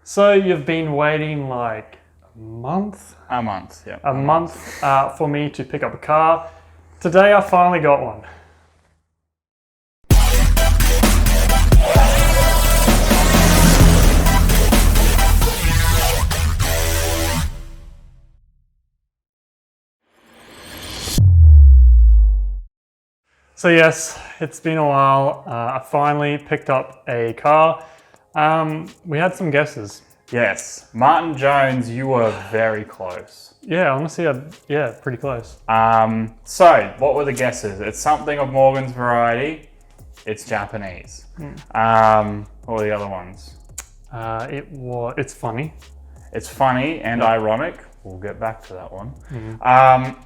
So you've been waiting like a month? A month, yeah. A month for me to pick up a car. Today I finally got one. So yes, it's been a while. I finally picked up a car. We had some guesses. Yes, Martin Jones, you were very close. Yeah, honestly, pretty close. So, what were the guesses? It's something of Morgan's variety. It's Japanese. What were the other ones? It's funny. It's funny and ironic. We'll get back to that one.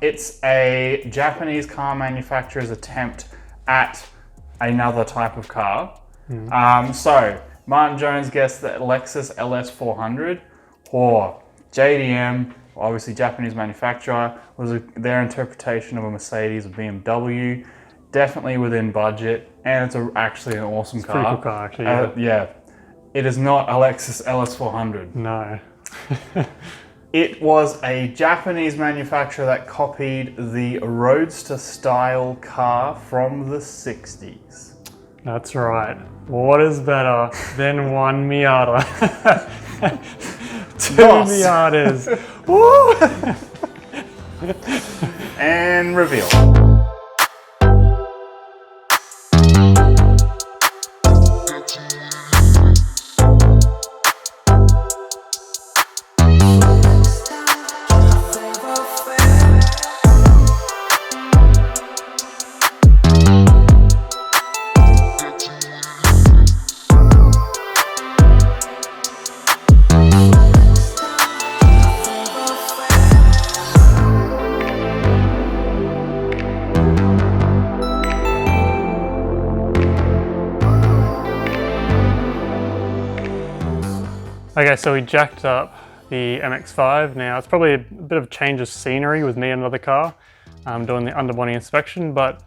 It's a Japanese car manufacturer's attempt at another type of car. So, Martin Jones guessed that Lexus LS400 or JDM, obviously Japanese manufacturer, was their interpretation of a Mercedes or BMW. Definitely within budget, and it's actually an awesome car. Pretty cool car, actually. Yeah. It is not a Lexus LS400. No. It was a Japanese manufacturer that copied the Roadster style car from the 60s. That's right. What is better than one Miata? Two Boss. Miatas. Woo! And reveal. Okay, so we jacked up the MX-5. Now it's probably a bit of a change of scenery with me and another car doing the underbody inspection, but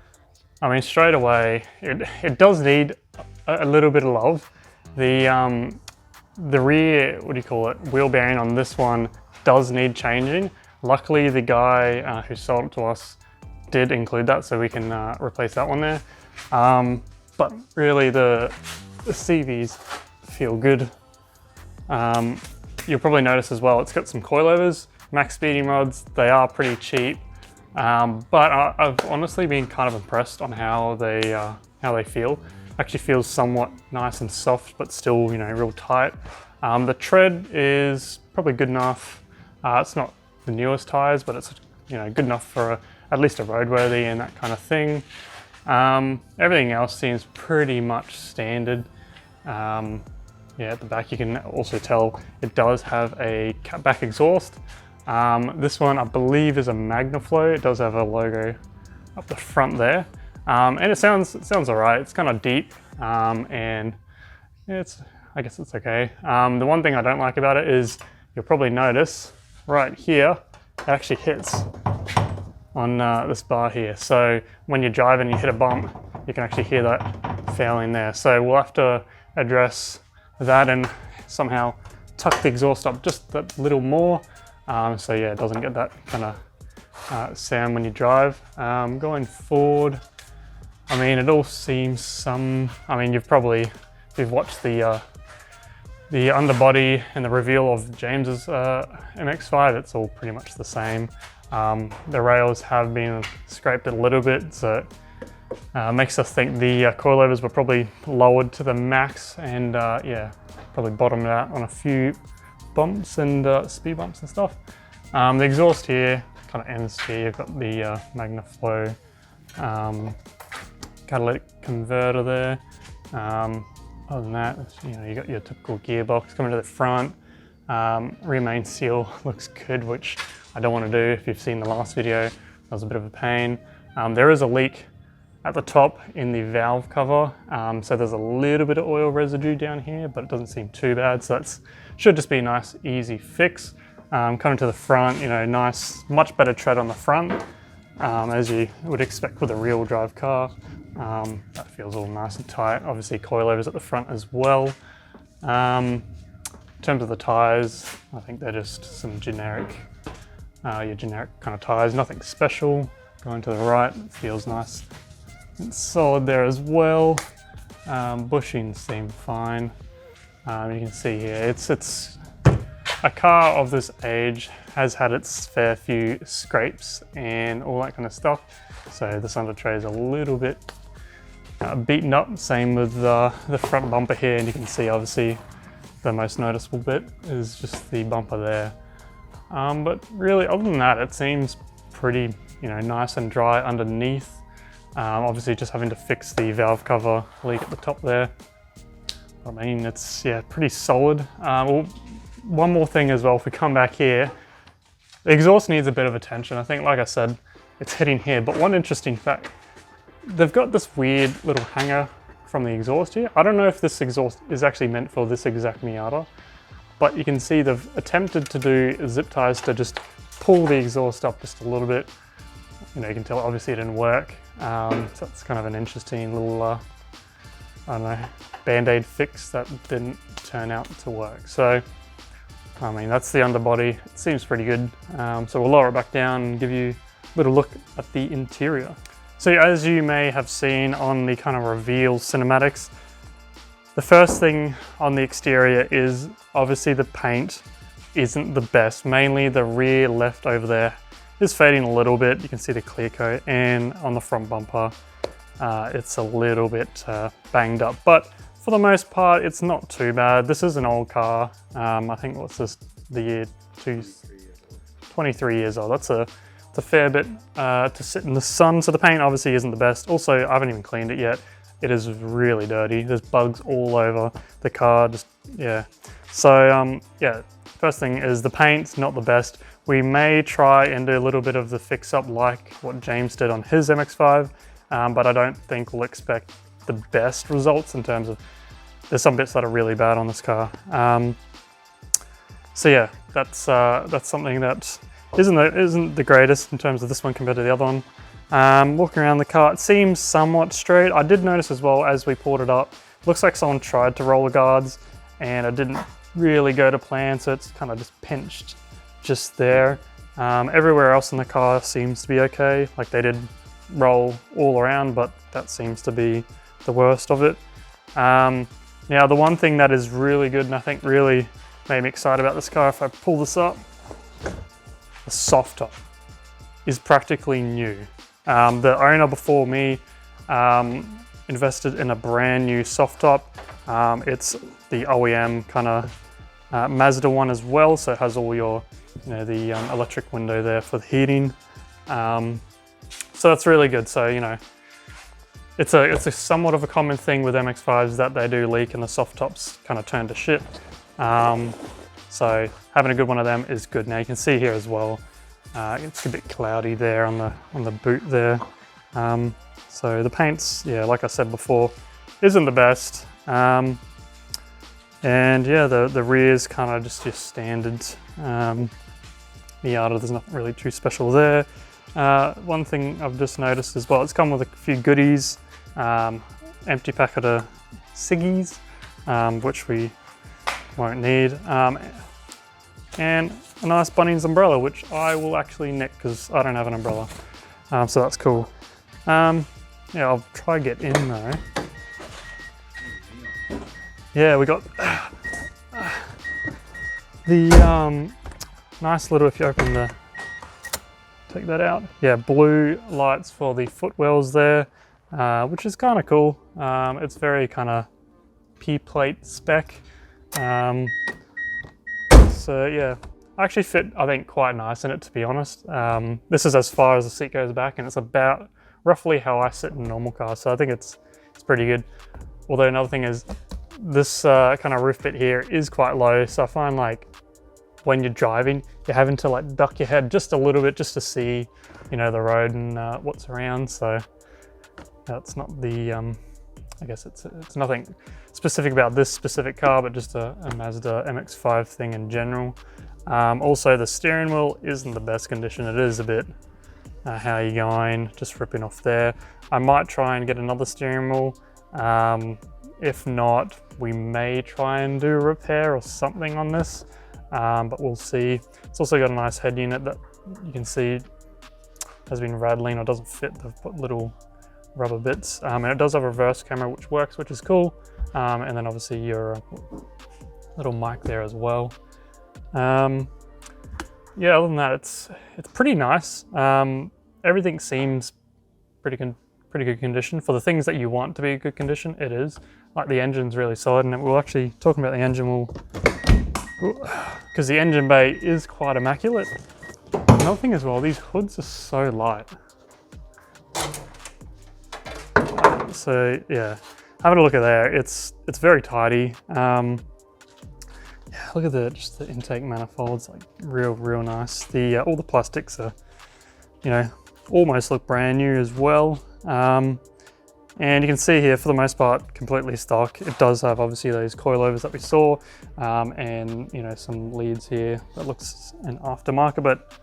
I mean straight away it does need a little bit of love. The rear, wheel bearing on this one does need changing. Luckily the guy who sold it to us did include that, so we can replace that one there. But really the CVs feel good. You'll probably notice as well, it's got some coilovers, max speeding rods. They are pretty cheap, but I've honestly been kind of impressed on how they feel. Actually feels somewhat nice and soft, but still, real tight. The tread is probably good enough. It's not the newest tires, but it's good enough for at least a roadworthy and that kind of thing. Everything else seems pretty much standard. Yeah, at the back you can also tell it does have a back exhaust. This one I believe is a Magnaflow. It does have a logo up the front there. And it sounds all right. It's kind of deep and I guess it's okay. The one thing I don't like about it is you'll probably notice right here, it actually hits on this bar here. So when you're driving and you hit a bump, you can actually hear that failing there. So we'll have to address that and somehow tuck the exhaust up just that little more. So yeah, it doesn't get that kind of sound when you drive. Going forward, I mean, it all seems you've watched the underbody and the reveal of James's MX-5, it's all pretty much the same. The rails have been scraped a little bit, so makes us think the coilovers were probably lowered to the max and yeah, probably bottomed out on a few bumps and speed bumps and stuff. The exhaust here kind of ends here. You've got the Magnaflow catalytic converter there. Other than that, you got your typical gearbox coming to the front. Rear main seal looks good, which I don't want to do. If you've seen the last video, that was a bit of a pain. There is a leak at the top in the valve cover, so there's a little bit of oil residue down here, but it doesn't seem too bad, so that should just be a nice easy fix. Coming to the front, nice, much better tread on the front, as you would expect with a rear-wheel drive car. That feels all nice and tight. Obviously coilovers at the front as well. In terms of the tyres, I think they're just some generic, your generic kind of tyres, nothing special. Going to the right, it feels nice. It's solid there as well. Bushings seem fine. You can see here, it's a car of this age has had its fair few scrapes and all that kind of stuff. So this under tray is a little bit beaten up. Same with the front bumper here, and you can see obviously the most noticeable bit is just the bumper there. But really, other than that, it seems pretty, nice and dry underneath. Obviously just having to fix the valve cover leak at the top there. I mean, it's, pretty solid. Well, one more thing as well, if we come back here, the exhaust needs a bit of attention. I think, like I said, it's hitting here, but one interesting fact, they've got this weird little hanger from the exhaust here. I don't know if this exhaust is actually meant for this exact Miata, but you can see they've attempted to do zip ties to just pull the exhaust up just a little bit. You can tell obviously it didn't work. So that's kind of an interesting little, I don't know, band-aid fix that didn't turn out to work. So, I mean, that's the underbody. It seems pretty good. So we'll lower it back down and give you a little look at the interior. So as you may have seen on the kind of reveal cinematics, the first thing on the exterior is obviously the paint isn't the best. Mainly the rear left over there is fading a little bit. You can see the clear coat, and on the front bumper, it's a little bit banged up. But for the most part, it's not too bad. This is an old car. I think, what's this, the year 23 years old. It's a fair bit to sit in the sun. So the paint obviously isn't the best. Also, I haven't even cleaned it yet. It is really dirty. There's bugs all over the car, So first thing is the paint's not the best. We may try and do a little bit of the fix up like what James did on his MX-5, but I don't think we'll expect the best results in terms of, there's some bits that are really bad on this car. So yeah, that's something that isn't the greatest in terms of this one compared to the other one. Walking around the car, it seems somewhat straight. I did notice as well as we pulled it up, looks like someone tried to roll the guards and it didn't really go to plan, so it's kind of just pinched just there. Everywhere else in the car seems to be okay. Like they did roll all around, but that seems to be the worst of it. Now the one thing that is really good and I think really made me excited about this car, if I pull this up, the soft top is practically new. The owner before me invested in a brand new soft top. It's the OEM kind of Mazda one as well, so it has all your, the electric window there for the heating. So that's really good. So it's a somewhat of a common thing with MX-5s that they do leak and the soft tops kind of turn to shit. So having a good one of them is good. Now you can see here as well, it's a bit cloudy there on the boot there. So the paint's, like I said before, isn't the best. And yeah, the rear's kind of just your standard Miata. There's nothing really too special there. One thing I've just noticed as well, it's come with a few goodies. Empty packet of ciggies, which we won't need. And a nice Bunnings umbrella, which I will actually nick because I don't have an umbrella. So that's cool. Yeah, I'll try to get in though. Yeah, we got the nice little, if you open take that out. Yeah, blue lights for the footwells there, which is kind of cool. It's very kind of P-plate spec. So yeah, actually fit, I think, quite nice in it, to be honest. This is as far as the seat goes back, and it's about roughly how I sit in a normal car. So I think it's pretty good. Although another thing is, this kind of roof bit here is quite low. So I find like when you're driving, you're having to like duck your head just a little bit just to see, the road and what's around. So that's not the, I guess it's nothing specific about this specific car, but just a Mazda MX-5 thing in general. Also, the steering wheel isn't the best condition. It is a bit, how are you going? Just ripping off there. I might try and get another steering wheel. If not, we may try and do a repair or something on this, but we'll see. It's also got a nice head unit that you can see has been rattling or doesn't fit the little rubber bits. And it does have a reverse camera which works, which is cool. And then obviously your little mic there as well. Yeah, other than that, it's pretty nice. Everything seems pretty good condition. For the things that you want to be good condition, it is. Like the engine's really solid, and we'll actually, talking about the engine, because the engine bay is quite immaculate. Another thing as well, these hoods are so light. So yeah, having a look at there, it's very tidy. Yeah, look at just the intake manifolds, like real nice. The all the plastics are, almost look brand new as well. And you can see here, for the most part, completely stock. It does have obviously those coilovers that we saw, and some leads here that looks an aftermarket, but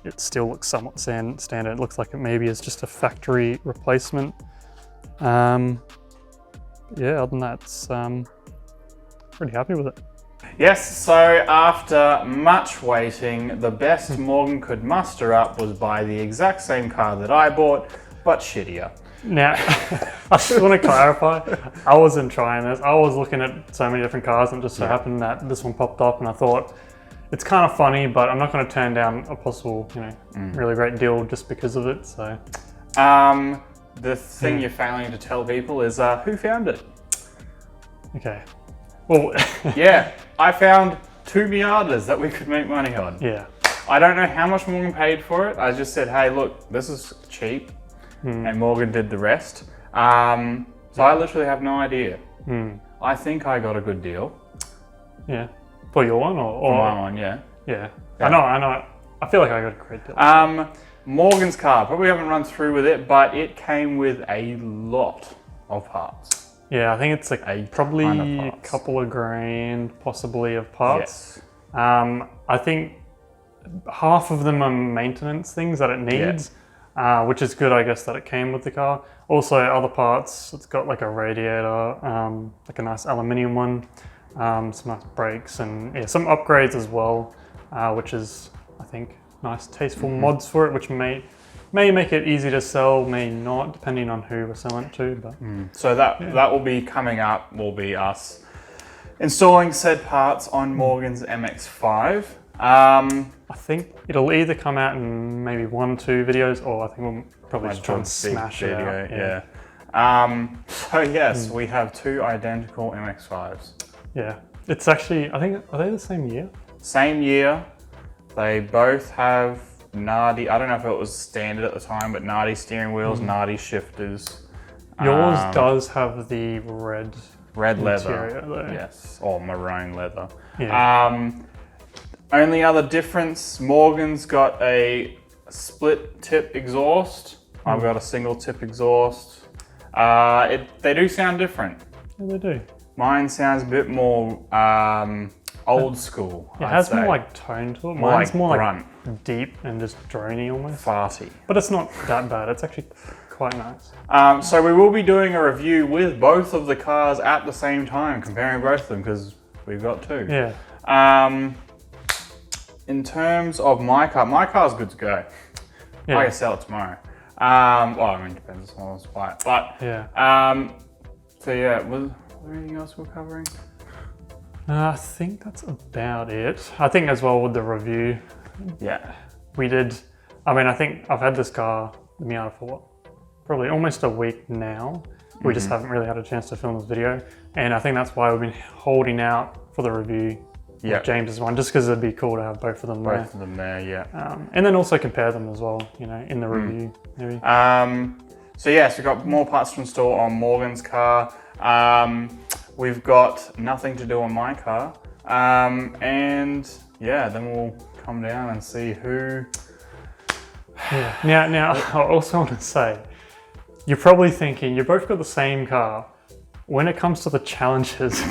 it still looks somewhat standard. It looks like it maybe is just a factory replacement. Yeah, other than that, it's pretty happy with it. Yes, so after much waiting, the best Morgan could muster up was buy the exact same car that I bought, but shittier. Now, I just want to clarify, I wasn't trying this. I was looking at so many different cars, and it just so happened that this one popped up, and I thought, it's kind of funny, but I'm not going to turn down a possible, really great deal just because of it, so. The thing you're failing to tell people is who found it? Okay. Well, yeah, I found 2 Miatas that we could make money on. Yeah. I don't know how much Morgan paid for it. I just said, hey, look, this is cheap. And Morgan did the rest. So I literally have no idea. I think I got a good deal. Yeah. For your one or my one, yeah. Yeah. I know. I feel like I got a great deal. Morgan's car, probably haven't run through with it, but it came with a lot of parts. Yeah, I think it's like probably a couple of grand, possibly, of parts. Yes. I think half of them are maintenance things that it needs, which is good, I guess, that it came with the car. Also, other parts, it's got like a radiator, like a nice aluminium one, some nice brakes, and some upgrades as well, which is, I think, nice, tasteful mods for it, which may make it easy to sell, may not, depending on who we're selling it to. But so that will be coming up. Will be us installing said parts on Morgan's MX-5. I think it'll either come out in maybe 1 or 2 videos, or I think we'll probably just try and smash it out. Yeah. So yes, we have 2 identical MX-5s. Yeah, it's actually, I think, are they the same year? Same year. They both have Nardi, I don't know if it was standard at the time, but Nardi steering wheels, Nardi shifters. Yours does have the red leather, though. Yes, or maroon leather. Yeah. Only other difference, Morgan's got a split tip exhaust. I've got a single tip exhaust. They do sound different. Yeah, they do. Mine sounds a bit more old school. It has more like tone to it. Mine's more like deep and just drony almost. Farty. But it's not that bad. It's actually quite nice. So we will be doing a review with both of the cars at the same time, comparing both of them, because we've got 2. Yeah. In terms of my car's good to go. Yeah. I can sell it tomorrow. Well, I mean, it depends on what's buy it. But yeah. So yeah, was there anything else we're covering? I think that's about it. I think as well with the review, we did. I mean, I think I've had this car, the Miata, for probably almost a week now. We just haven't really had a chance to film this video, and I think that's why we've been holding out for the review. Yeah, James's one, just because it'd be cool to have both of them there. Both of them there, yeah. And then also compare them as well, in the review, maybe. So yes, we've got more parts to install on Morgan's car. We've got nothing to do on my car. And yeah, then we'll come down and see who... Yeah. Now, I also want to say, you're probably thinking, you both got the same car. When it comes to the challenges,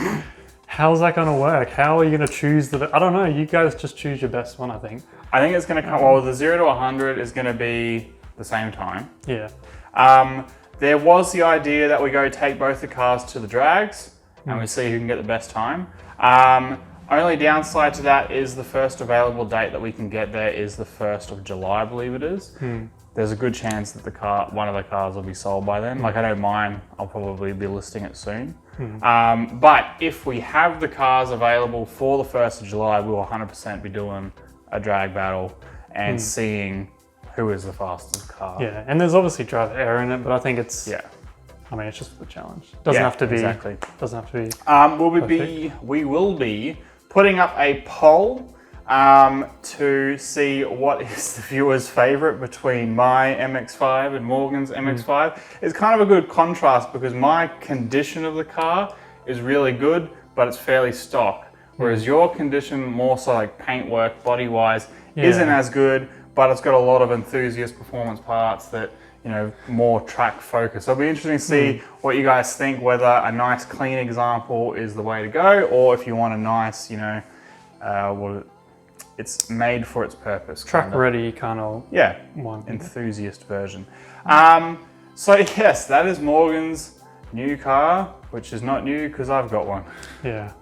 how's that going to work? How are you going to choose I don't know, you guys just choose your best one, I think. I think it's going to come, well, the 0 to 100 is going to be the same time. Yeah. There was the idea that we go take both the cars to the drags and we see who can get the best time. Only downside to that is the first available date that we can get there is the 1st of July, I believe it is. There's a good chance that one of the cars will be sold by then. Like I know mine, I'll probably be listing it soon. But if we have the cars available for the 1st of July, we will 100% be doing a drag battle and seeing who is the fastest car. Yeah, and there's obviously driver error in it, but I think it's I mean, it's just the challenge. Doesn't have to be exactly. Doesn't have to be. We will be putting up a poll to see what is the viewer's favorite between my MX-5 and Morgan's MX-5. It's kind of a good contrast because my condition of the car is really good, but it's fairly stock. Whereas your condition, more so like paintwork, body-wise, isn't as good, but it's got a lot of enthusiast performance parts that, you know, more track focus. So it'll be interesting to see what you guys think, whether a nice clean example is the way to go, or if you want a nice, you know, it's made for its purpose. Track ready kind of one. Enthusiast version. So yes, that is Morgan's new car, which is not new because I've got one. Yeah.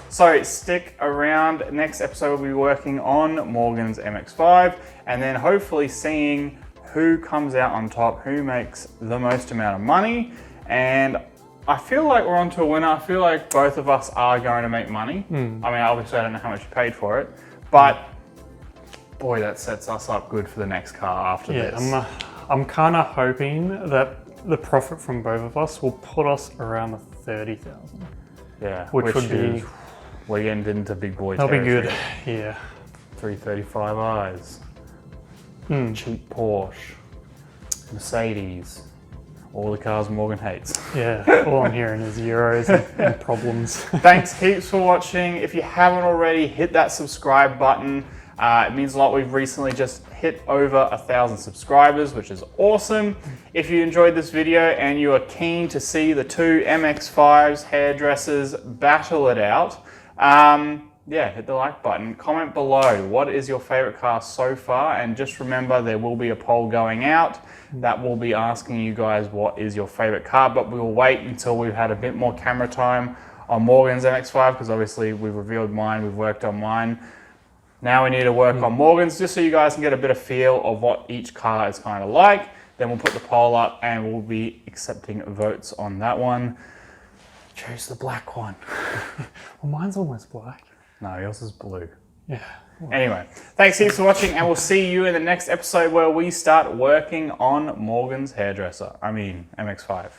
So stick around. Next episode we'll be working on Morgan's MX-5 and then hopefully seeing who comes out on top, who makes the most amount of money. And I feel like we're onto a winner. I feel like both of us are going to make money. I mean, obviously I don't know how much you paid for it, but boy, that sets us up good for the next car after this. I'm kind of hoping that the profit from both of us will put us around the 30,000. Yeah, which would be, we're getting into big boy that'll territory. be good. Yeah. 335i's, cheap Porsche, Mercedes, all the cars Morgan hates. Yeah, all I'm hearing is Euros and problems. Thanks heaps for watching. If you haven't already, hit that subscribe button. It means a lot. We've recently just hit over 1,000 subscribers, which is awesome. If you enjoyed this video and you are keen to see the two MX-5s hairdressers battle it out, hit the like button. Comment below, what is your favorite car so far? And just remember, there will be a poll going out that will be asking you guys what is your favorite car, but we will wait until we've had a bit more camera time on Morgan's MX-5, because obviously we've revealed mine, we've worked on mine. Now we need to work on Morgan's, just so you guys can get a bit of feel of what each car is kind of like. Then we'll put the poll up and we'll be accepting votes on that one. Choose the black one. Well, mine's almost black. No, yours is blue. Yeah. Anyway, thanks heaps for watching, and we'll see you in the next episode where we start working on Morgan's MX-5.